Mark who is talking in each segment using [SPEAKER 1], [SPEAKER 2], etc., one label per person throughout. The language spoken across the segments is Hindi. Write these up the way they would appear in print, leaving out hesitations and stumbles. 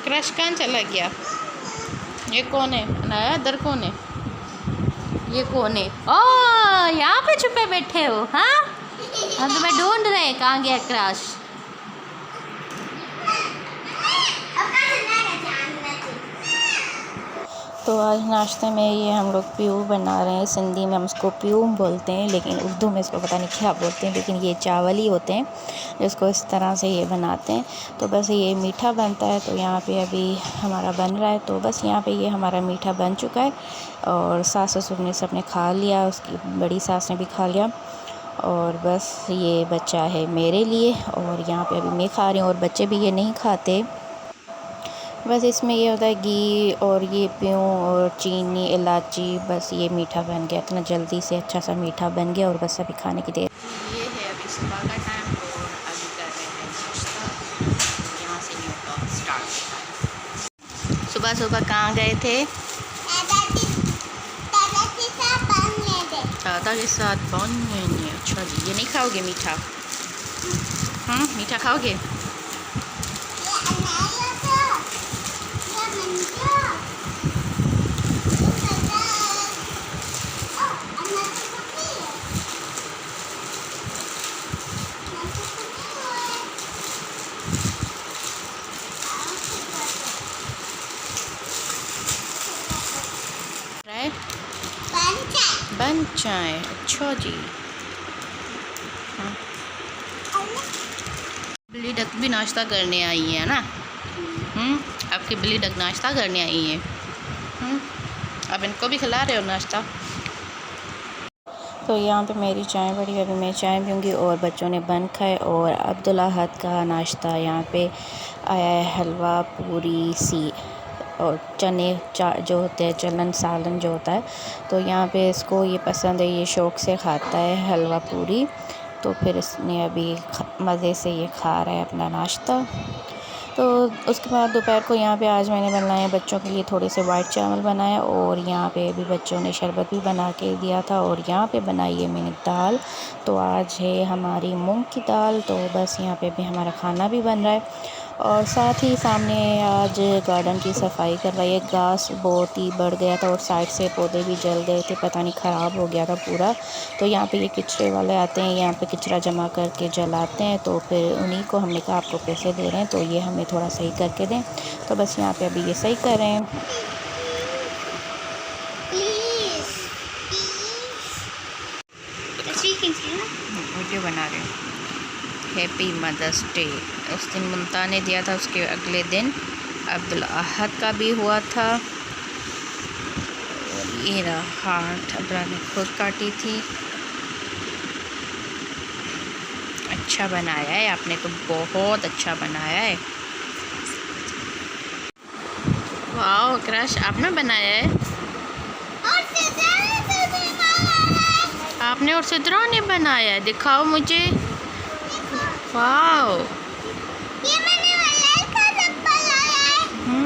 [SPEAKER 1] क्रश कहाँ चला गया? ये कौन है? अनाया इधर कौन है? ये कौन है? ओ यहाँ पे छुपे बैठे हो? हाँ, हम तुम्हें ढूंढ रहे हैं, कहाँ गया क्रश? तो आज नाश्ते में ये हम लोग प्यू बना रहे हैं। सिंधी में हम उसको प्यू बोलते हैं, लेकिन उर्दू में इसको पता नहीं क्या बोलते हैं, लेकिन ये चावल ही होते हैं जिसको इस तरह से ये बनाते हैं। तो बस ये मीठा बनता है। तो यहाँ पे अभी हमारा बन रहा है। तो बस यहाँ पे ये हमारा मीठा बन चुका है और सास ससुर ने सबने खा लिया, उसकी बड़ी सास ने भी खा लिया और बस ये बच्चा है मेरे लिए और यहाँ पे अभी मैं खा रही हूँ और बच्चे भी ये नहीं खाते। बस इसमें ये होता है घी और ये प्यूँ और चीनी इलायची, बस ये मीठा बन गया। इतना जल्दी से अच्छा सा मीठा बन गया और बस अभी खाने की देर। ये है अभी सुबह का टाइम और अभी कर रहे हैं नाश्ता। यहाँ से न्यू का स्टार्ट। सुबह सुबह कहाँ गए थे? दादा के साथ बनने। अच्छा जी, ये नहीं खाओगे मीठा? मीठा खाओगे? बन चाय। अच्छा जी। बिल्ली डक भी नाश्ता करने आई है ना? आपकी बिल्ली डक नाश्ता करने आई है। अब इनको भी खिला रहे हो नाश्ता? तो यहाँ पे मेरी चाय पड़ी, अभी मैं चाय पीऊँगी और बच्चों ने बन खाए। और अब्दुल्ला हद का नाश्ता यहाँ पे आया है, हलवा पूरी सी और चने जो होते हैं, चलन सालन जो होता है। तो यहाँ पे इसको ये पसंद है, ये शौक़ से खाता है हलवा पूरी। तो फिर इसने अभी मज़े से ये खा रहा है अपना नाश्ता। तो उसके बाद दोपहर को यहाँ पे आज मैंने बनाए बच्चों के लिए थोड़े से वाइट चावल बनाए और यहाँ पे भी बच्चों ने शरबत भी बना के दिया था। और यहाँ पे बनाई है मैंने दाल। तो आज है हमारी मूंग की दाल। तो बस यहाँ पे भी हमारा खाना भी बन रहा है और साथ ही सामने आज गार्डन की सफाई करवाई है। घास बहुत ही बढ़ गया था और साइड से पौधे भी जल गए थे, पता नहीं ख़राब हो गया था पूरा। तो यहाँ पे ये कचरे वाले आते हैं, यहाँ पे कचरा जमा करके जलाते हैं। तो फिर उन्हीं को हमने कहा आपको पैसे दे रहे हैं तो ये हमें थोड़ा सही करके दें। तो बस यहाँ पे अभी ये सही कर रहे हैं। वीडियो बना रहे हैं। हैप्पी मदर्स डे उस दिन मुमता ने दिया था, उसके अगले दिन अब्दुल अहद का भी हुआ था। और ये रहा हार्ट, अब्दुल्ला ने खुद काटी थी। अच्छा बनाया है आपने, तो बहुत अच्छा बनाया है। वाह क्रश आपने बनाया है? आपने और सिद्रा ने बनाया है, दिखाओ मुझे। वाह, ये मैंने वाला का रब्बा लाया है।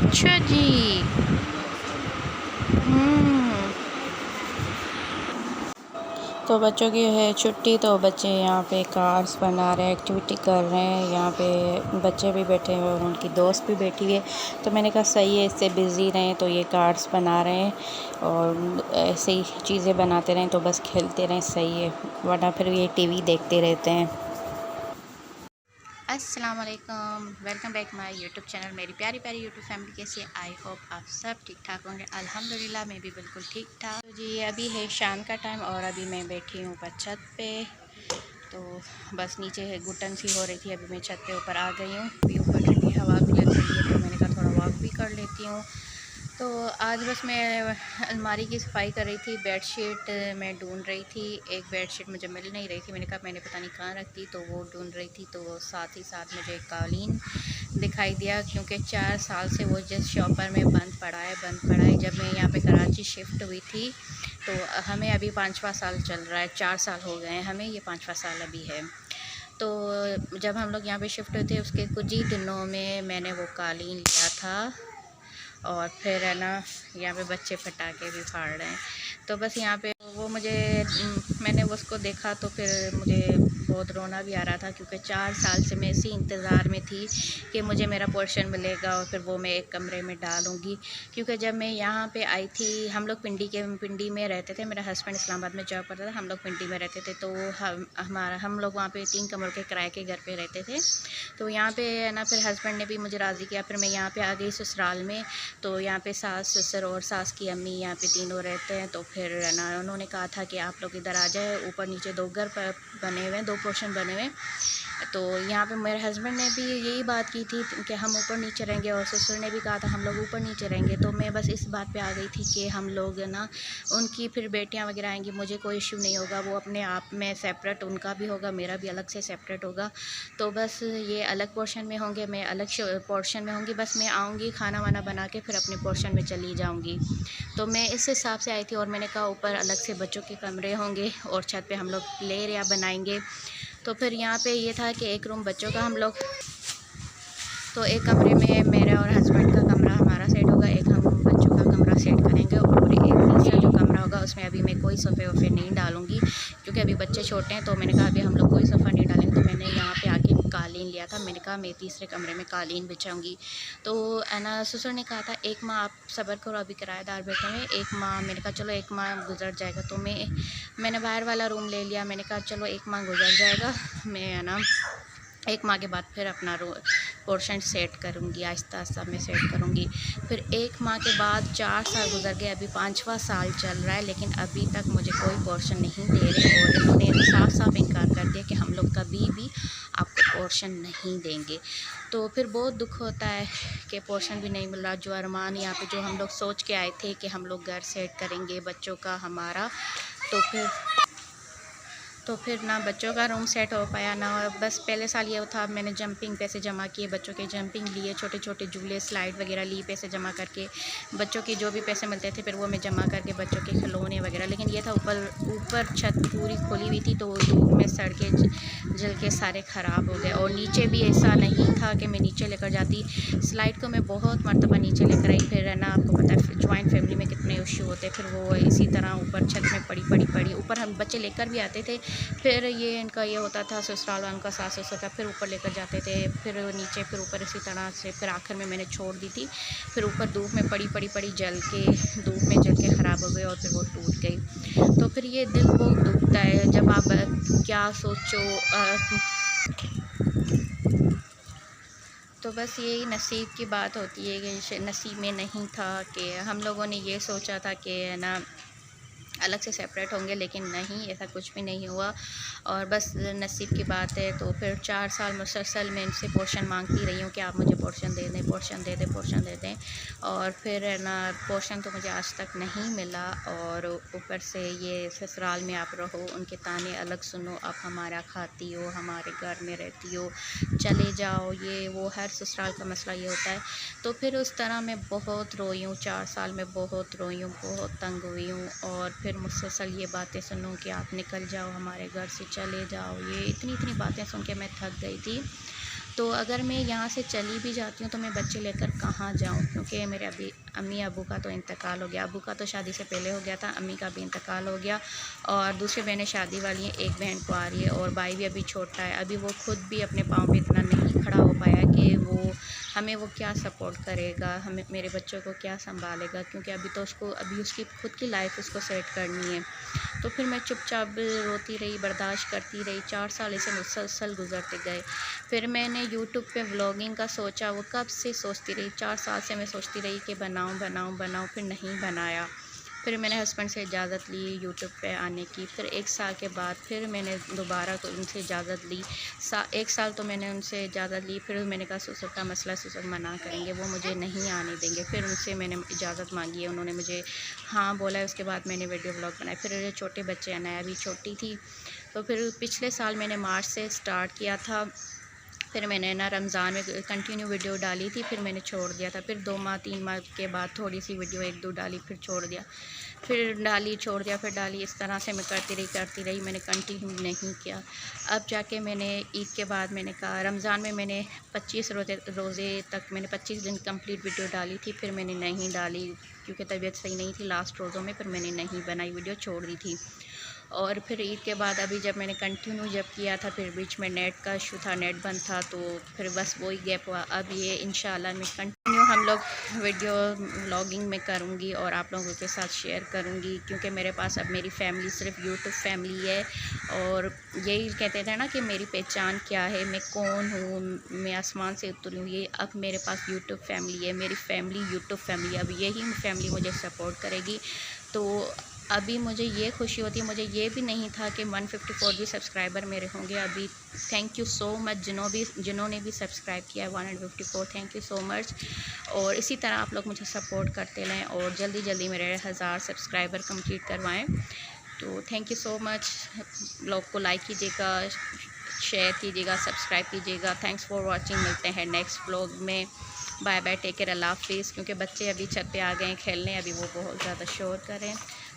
[SPEAKER 1] अच्छा जी। तो बच्चों की है छुट्टी, तो बच्चे यहाँ पे कार्ड्स बना रहे हैं, एक्टिविटी कर रहे हैं। यहाँ पे बच्चे भी बैठे हुए और उनकी दोस्त भी बैठी हुई है। तो मैंने कहा सही है, इससे बिज़ी रहें। तो ये कार्ड्स बना रहे हैं और ऐसे ही चीज़ें बनाते रहें तो बस खेलते रहें, सही है, वरना फिर ये टीवी देखते रहते हैं। अस्सलाम वालेकुम, welcome back my YouTube channel. मेरी प्यारी प्यारी यूट्यूब फैमिली कैसी है? आई होप आप सब ठीक ठाक होंगे। अल्हम्दुलिल्लाह मैं भी बिल्कुल ठीक ठाक। तो जी अभी है शाम का टाइम और अभी मैं बैठी हूँ ऊपर छत पे। तो बस नीचे है घुटन सी हो रही थी, अभी मैं छत पे ऊपर आ गई हूँ। अभी ऊपर ठंडी हवा भी लग रही है तो मैंने कहा थोड़ा वॉक भी कर लेती हूँ। तो आज बस मैं अलमारी की सफाई कर रही थी, बेडशीट मैं ढूंढ रही थी। एक बेडशीट मुझे मिल नहीं रही थी, मैंने कहा मैंने पता नहीं कहाँ रख दी, तो वो ढूंढ रही थी। तो साथ ही साथ मुझे एक कालीन दिखाई दिया, क्योंकि 4 साल से वो जिस शॉपर में बंद पड़ा है। जब मैं यहाँ पे कराची शिफ्ट हुई थी तो हमें अभी 5वां साल चल रहा है, 4 साल हो गए हैं हमें, ये 5वां साल अभी है। तो जब हम लोग यहाँ पे शिफ्ट हुए थे उसके कुछ ही दिनों में मैंने वो कालीन लिया था। और फिर है ना, यहाँ पे बच्चे पटाखे भी फाड़ रहे हैं। तो बस यहाँ पे वो मुझे मैंने उसको देखा तो फिर मुझे बहुत रोना भी आ रहा था, क्योंकि 4 साल से मैं इसी इंतज़ार में थी कि मुझे मेरा पोर्शन मिलेगा और फिर वो मैं एक कमरे में डालूँगी। क्योंकि जब मैं यहाँ पे आई थी, हम लोग पिंडी में रहते थे, मेरा हस्बैंड इस्लामाबाद में जॉब करता था, हम लोग पिंडी में रहते थे। तो हम लोग वहाँ पे 3 कमरों के किराए के घर पे रहते थे। तो यहाँ पे है ना, फिर हस्बैंड ने भी मुझे राज़ी किया, फिर मैं यहाँ पे आ गई ससुराल में। तो यहाँ पे सास ससुर और सास की अम्मी यहाँ पे तीनों रहते हैं। तो फिर है ना, उन्होंने कहा था कि आप लोग इधर आ जाए, ऊपर नीचे 2 घर बने हुए हैं, 2 पोर्शन बने हुए हैं। तो यहाँ पे मेरे हस्बैंड ने भी यही बात की थी कि हम ऊपर नीचे रहेंगे, और ससुर ने भी कहा था हम लोग ऊपर नीचे रहेंगे। तो मैं बस इस बात पे आ गई थी कि हम लोग ना, उनकी फिर बेटियाँ वगैरह आएंगी, मुझे कोई इशू नहीं होगा, वो अपने आप में सेपरेट, उनका भी होगा, मेरा भी अलग से सेपरेट होगा। तो बस ये अलग पोर्शन में होंगे, मैं अलग पोर्शन में होंगी। बस मैं आऊँगी, खाना वाना बना के फिर अपने पोर्शन में चली जाऊँगी। तो मैं इस हिसाब से आई थी, और मैंने कहा ऊपर अलग से बच्चों के कमरे होंगे और छत पे हम लोग प्ले एरिया बनाएंगे। तो फिर यहाँ पे ये था कि एक रूम बच्चों का हम लोग, तो एक कमरे में मेरा और हस्बैंड का कमरा हमारा सेट होगा, एक हम बच्चों का कमरा सेट करेंगे, और एक तीसरा जो कमरा होगा उसमें अभी मैं कोई सोफ़े वफ़े नहीं डालूँगी, क्योंकि अभी बच्चे छोटे हैं। तो मैंने कहा अभी हम लोग कोई सोफ़ा नहीं डालेंगे। तो मैंने यहाँ पे आके कालीन लिया था, मैंने कहा मैं तीसरे कमरे में कालीन बिछाऊँगी। तो है ना, ससुर ने कहा था 1 माह आप सब्र करो, अभी किराएदार बैठे हुए, 1 माह। मैंने कहा चलो 1 माह गुजर जाएगा। तो मैंने बाहर वाला रूम ले लिया, मैंने कहा चलो 1 माह गुजर जाएगा, मैं है ना 1 माह के बाद फिर अपना पोर्शन सेट करूँगी, आहिस्ता मैं सेट करूँगी। फिर 1 माह के बाद 4 साल गुजर गए, अभी 5वां साल चल रहा है, लेकिन अभी तक मुझे कोई पोर्शन नहीं दे रहे, और इन्होंने साफ इनकार कर दिया कि हम लोग कभी भी आपको पोर्शन नहीं देंगे। तो फिर बहुत दुख होता है कि पोर्शन भी नहीं मिल रहा। जो अरमान यहाँ पे जो हम लोग सोच के आए थे कि हम लोग घर सेट करेंगे बच्चों का हमारा, तो फिर ना बच्चों का रूम सेट हो पाया ना। बस पहले साल ये था, मैंने जंपिंग पैसे जमा किए, बच्चों के जंपिंग लिए, छोटे छोटे झूले स्लाइड वगैरह ली, पैसे जमा करके बच्चों की जो भी पैसे मिलते थे फिर वो मैं जमा करके बच्चों के खिलौने वगैरह। लेकिन ये था ऊपर छत पूरी खोली हुई थी, तो धूप में सड़ के जल के सारे ख़राब हो गए। और नीचे भी ऐसा नहीं था कि मैं नीचे लेकर जाती, स्लाइड को मैं बहुत मरतबा नीचे लेकर आई। फिर है ना, आपको पता है जॉइंट फैमिली में कितने इशू होते हैं, फिर वो इसी तरह ऊपर छत में पड़ी ऊपर हम बच्चे लेकर भी आते थे। फिर ये इनका ये होता था, ससुराल वालों का सास ससुर का, फिर ऊपर लेकर जाते थे, फिर नीचे, फिर ऊपर, इसी तरह से फिर आखिर में मैंने छोड़ दी थी। फिर ऊपर धूप में पड़ी धूप में जल के ख़राब हो गई, और फिर वो टूट गई। तो फिर ये दिल बहुत दुखता है जब आप क्या सोचो। तो बस यही नसीब की बात होती है कि नसीब में नहीं था कि हम लोगों ने ये सोचा था कि ना अलग से सेपरेट होंगे, लेकिन नहीं, ऐसा कुछ भी नहीं हुआ, और बस नसीब की बात है। तो फिर 4 साल मुसलसल मैं इनसे पोर्शन मांगती रही हूँ कि आप मुझे पोर्शन दे दें, पोर्शन दे दें, पोर्शन दे दें, और फिर है ना पोर्शन तो मुझे आज तक नहीं मिला। और ऊपर से ये ससुराल में आप रहो, उनके ताने अलग सुनो, आप हमारा खाती हो, हमारे घर में रहती हो, चले जाओ, ये वो, हर ससुराल का मसला ये होता है। तो फिर उस तरह मैं बहुत रोई हूँ, 4 साल में बहुत रोई हूँ, बहुत तंग हुई हूँ। और फिर मुसलसल ये बातें सुनूँ कि आप निकल जाओ, हमारे घर से चले जाओ, ये इतनी बातें सुन के मैं थक गई थी। तो अगर मैं यहाँ से चली भी जाती हूँ तो मैं बच्चे लेकर कहाँ जाऊँ, क्योंकि मेरे अभी अम्मी अबू का तो इंतकाल हो गया, अबू का तो शादी से पहले हो गया था, अम्मी का भी इंतकाल हो गया, और दूसरी बहनें शादी वाली हैं, एक बहन कुंवारी है, और भाई भी अभी छोटा है, अभी वो खुद भी अपने पाँव पे इतना नहीं खड़ा हो पाया कि हमें वो क्या सपोर्ट करेगा, हमें मेरे बच्चों को क्या संभालेगा, क्योंकि अभी उसकी खुद की लाइफ उसको सेट करनी है। तो फिर मैं चुपचाप रोती रही, बर्दाश्त करती रही, 4 साल ऐसे मुसलसल गुजरते गए। फिर मैंने यूट्यूब पे व्लॉगिंग का सोचा, वो कब से सोचती रही, 4 साल से मैं सोचती रही कि बनाऊं, फिर नहीं बनाया। फिर मैंने हस्बैंड से इजाज़त ली यूट्यूब पे आने की। फिर 1 साल के बाद फिर मैंने दोबारा उनसे इजाज़त ली। 1 साल तो मैंने उनसे इजाज़त ली, फिर मैंने कहा ससुर का मसला, ससुर मना करेंगे, वो मुझे नहीं आने देंगे। फिर उनसे मैंने इजाज़त मांगी है, उन्होंने मुझे हाँ बोला है। उसके बाद मैंने वीडियो ब्लॉग बनाए। फिर छोटे बच्चे, अनाया भी छोटी थी, तो फिर पिछले साल मैंने मार्च से स्टार्ट किया था। फिर मैंने ना रमज़ान में कंटिन्यू वीडियो डाली थी, फिर मैंने छोड़ दिया था। फिर 2 माह 3 माह के बाद थोड़ी सी वीडियो 1-2 डाली, फिर छोड़ दिया। फिर डाली, छोड़ दिया, फिर डाली, इस तरह से मैं करती रही, मैंने कंटिन्यू नहीं किया। अब जाके मैंने ईद के बाद मैंने कहा, रमज़ान में मैंने 25 रोज़े तक मैंने 25 दिन कंप्लीट वीडियो डाली थी, फिर मैंने नहीं डाली क्योंकि तबीयत सही नहीं थी लास्ट रोज़ों में, फिर मैंने नहीं बनाई वीडियो, छोड़ दी थी। और फिर ईद के बाद अभी जब मैंने कंटिन्यू जब किया था, फिर बीच में नेट का इशू था, नेट बंद था, तो फिर बस वही गैप हुआ। अब ये इंशाल्लाह मैं कंटिन्यू हम लोग वीडियो व्लॉगिंग में करूँगी और आप लोगों के साथ शेयर करूँगी, क्योंकि मेरे पास अब मेरी फैमिली सिर्फ यूट्यूब फैमिली है। और यही कहते थे ना कि मेरी पहचान क्या है, मैं कौन हूँ, मैं आसमान से उतरी हूँ, ये अब मेरे पास यूट्यूब फैमिली है, मेरी फैमिली यूट्यूब फैमिली, अब यही फैमिली मुझे सपोर्ट करेगी। तो अभी मुझे ये खुशी होती है, मुझे ये भी नहीं था कि 154 भी सब्सक्राइबर मेरे होंगे अभी। थैंक यू सो मच जिन्होंने भी सब्सक्राइब किया है 154, थैंक यू सो मच। और इसी तरह आप लोग मुझे सपोर्ट करते रहें और जल्दी जल्दी मेरे 1000 सब्सक्राइबर कंप्लीट करवाएं। तो thank you so much. Blog को लाइक कीजिएगा, शेयर कीजिएगा, सब्सक्राइब कीजिएगा। Thanks for watching. मिलते हैं नेक्स्ट ब्लॉग में। बाय बाय, टेक केयर, अल्लाह हाफिज़। क्योंकि बच्चे अभी छत पे आ गए हैं खेलने, अभी वो बहुत ज़्यादा शोर करें,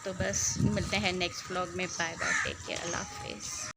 [SPEAKER 1] तो बस मिलते हैं नेक्स्ट व्लॉग में। बाय बाय, टेक केयर, अल्लाह हाफिज़।